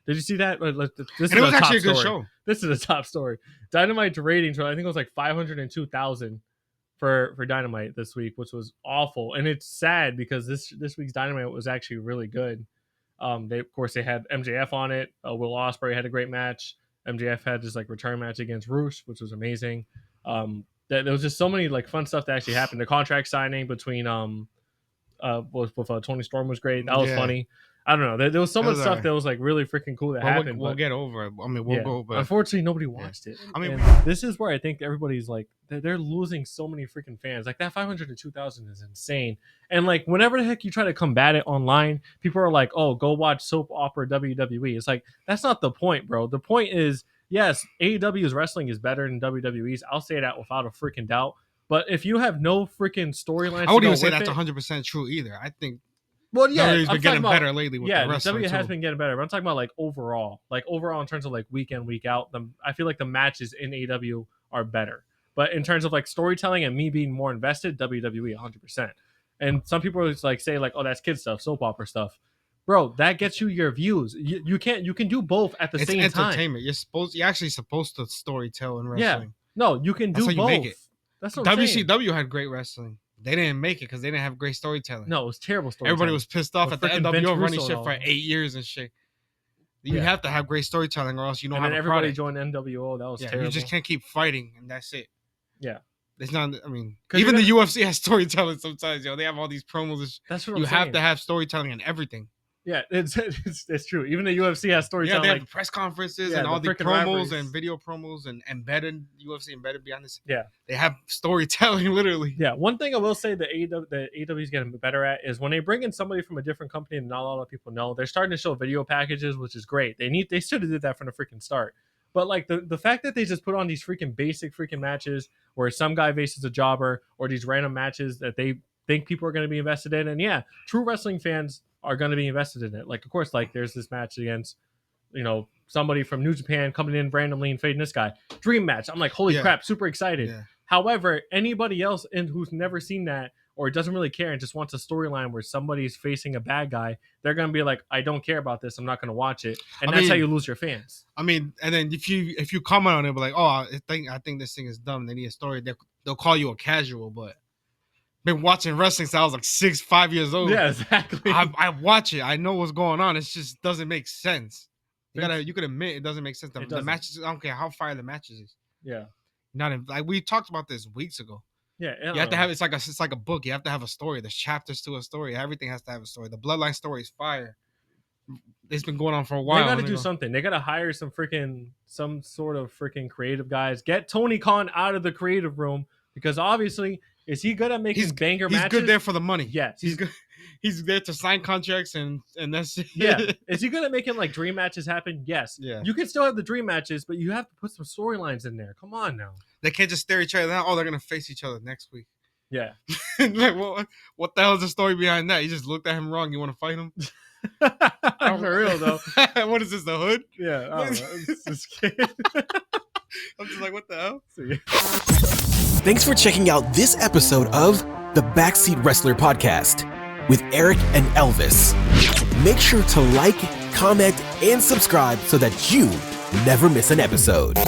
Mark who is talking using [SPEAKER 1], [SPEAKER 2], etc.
[SPEAKER 1] Did you see that? This
[SPEAKER 2] And it was
[SPEAKER 1] a
[SPEAKER 2] actually a
[SPEAKER 1] top
[SPEAKER 2] good
[SPEAKER 1] story.
[SPEAKER 2] show.
[SPEAKER 1] This is a top story. Dynamite's ratings were, I think it was like 502,000 for Dynamite this week, which was awful. And it's sad because this week's Dynamite was actually really good. They had MJF on it. Will Ospreay had a great match. MJF had this like return match against Rush, which was amazing. There was just so many like fun stuff that actually happened. The contract signing between with Tony Storm was great. That was funny. I don't know. There was so much stuff that was like really freaking cool that happened.
[SPEAKER 2] We'll get over it. I mean, we'll go. But
[SPEAKER 1] unfortunately, nobody watched it.
[SPEAKER 2] I mean,
[SPEAKER 1] this is where I think everybody's like they're losing so many freaking fans. Like that 502,000 is insane. And like whenever the heck you try to combat it online, people are like, "Oh, go watch soap opera WWE." It's like that's not the point, bro. The point is, yes, AEW's wrestling is better than WWE's. I'll say that without a freaking doubt. But if you have no freaking storylines,
[SPEAKER 2] I wouldn't even say that's 100% true either. I think.
[SPEAKER 1] Well, yeah,
[SPEAKER 2] WWE's been getting better lately with the wrestling.
[SPEAKER 1] W has been getting better. But I'm talking about like overall in terms of like week in, week out. I feel like the matches in AEW are better. But in terms of like storytelling and me being more invested, WWE 100%. And some people are like say like, oh, that's kid stuff, soap opera stuff. Bro, that gets you your views. You can do both at the same time. It's
[SPEAKER 2] entertainment. You're actually supposed to storytell in wrestling.
[SPEAKER 1] Yeah. No, you can do both. You make it. That's what
[SPEAKER 2] WCW had great wrestling. They didn't make it because they didn't have great storytelling.
[SPEAKER 1] No, it was terrible storytelling.
[SPEAKER 2] Everybody was pissed off at the NWO running shit for 8 years and shit. You have to have great storytelling or else you don't have a
[SPEAKER 1] everybody
[SPEAKER 2] product.
[SPEAKER 1] joined NWO. That was terrible.
[SPEAKER 2] You just can't keep fighting and that's it.
[SPEAKER 1] Yeah.
[SPEAKER 2] It's not, I mean, even the UFC has storytelling sometimes, yo. They have all these promos.
[SPEAKER 1] That's what
[SPEAKER 2] you have to have storytelling in everything.
[SPEAKER 1] Yeah, it's true. Even the UFC has storytelling.
[SPEAKER 2] Yeah, they have press conferences and all the promos rivalries. And video promos and embedded UFC embedded behind this.
[SPEAKER 1] Yeah,
[SPEAKER 2] they have storytelling literally.
[SPEAKER 1] Yeah, one thing I will say the AEW is getting better at is when they bring in somebody from a different company and not a lot of people know, they're starting to show video packages, which is great. They should have did that from the freaking start. But like the fact that they just put on these freaking basic freaking matches where some guy faces a jobber or these random matches that they think people are going to be invested in, and yeah, true wrestling fans are going to be invested in it. Like, of course, like there's this match against, somebody from New Japan coming in randomly and fading this guy. Dream match. I'm like, holy crap, super excited. Yeah. However, anybody else who's never seen that or doesn't really care and just wants a storyline where somebody's facing a bad guy, they're going to be like, I don't care about this. I'm not going to watch it. And that's how you lose your fans.
[SPEAKER 2] I mean, and then if you comment on it, like, oh, I think this thing is dumb. They need a story. They'll call you a casual, but been watching wrestling since I was like 5 years old.
[SPEAKER 1] Yeah, exactly.
[SPEAKER 2] I watch it. I know what's going on. It just doesn't make sense. You could admit it doesn't make sense. The matches, I don't care how fire the matches is.
[SPEAKER 1] Yeah.
[SPEAKER 2] Like we talked about this weeks ago.
[SPEAKER 1] Yeah.
[SPEAKER 2] You have to have it's like a book. You have to have a story. There's chapters to a story. Everything has to have a story. The Bloodline story is fire. It's been going on for a while.
[SPEAKER 1] They got to do something. They got to hire some sort of freaking creative guys. Get Tony Khan out of the creative room because obviously. Is he good at making banger matches?
[SPEAKER 2] He's good there for the money.
[SPEAKER 1] Yes.
[SPEAKER 2] He's good. He's there to sign contracts and that's it.
[SPEAKER 1] Yeah. Is he good at making like dream matches happen? Yes.
[SPEAKER 2] Yeah.
[SPEAKER 1] You can still have the dream matches, but you have to put some storylines in there. Come on now.
[SPEAKER 2] They can't just stare at each other down. Oh, they're gonna face each other next week.
[SPEAKER 1] Yeah.
[SPEAKER 2] Like, what the hell is the story behind that? You just looked at him wrong. You want to fight him?
[SPEAKER 1] For real though.
[SPEAKER 2] What is this? The hood?
[SPEAKER 1] Yeah. I don't know. It's this kid.
[SPEAKER 2] I'm just like, what the hell?
[SPEAKER 3] Thanks for checking out this episode of the Backseat Wrestler Podcast with Eric and Elvis. Make sure to like, comment, and subscribe so that you never miss an episode.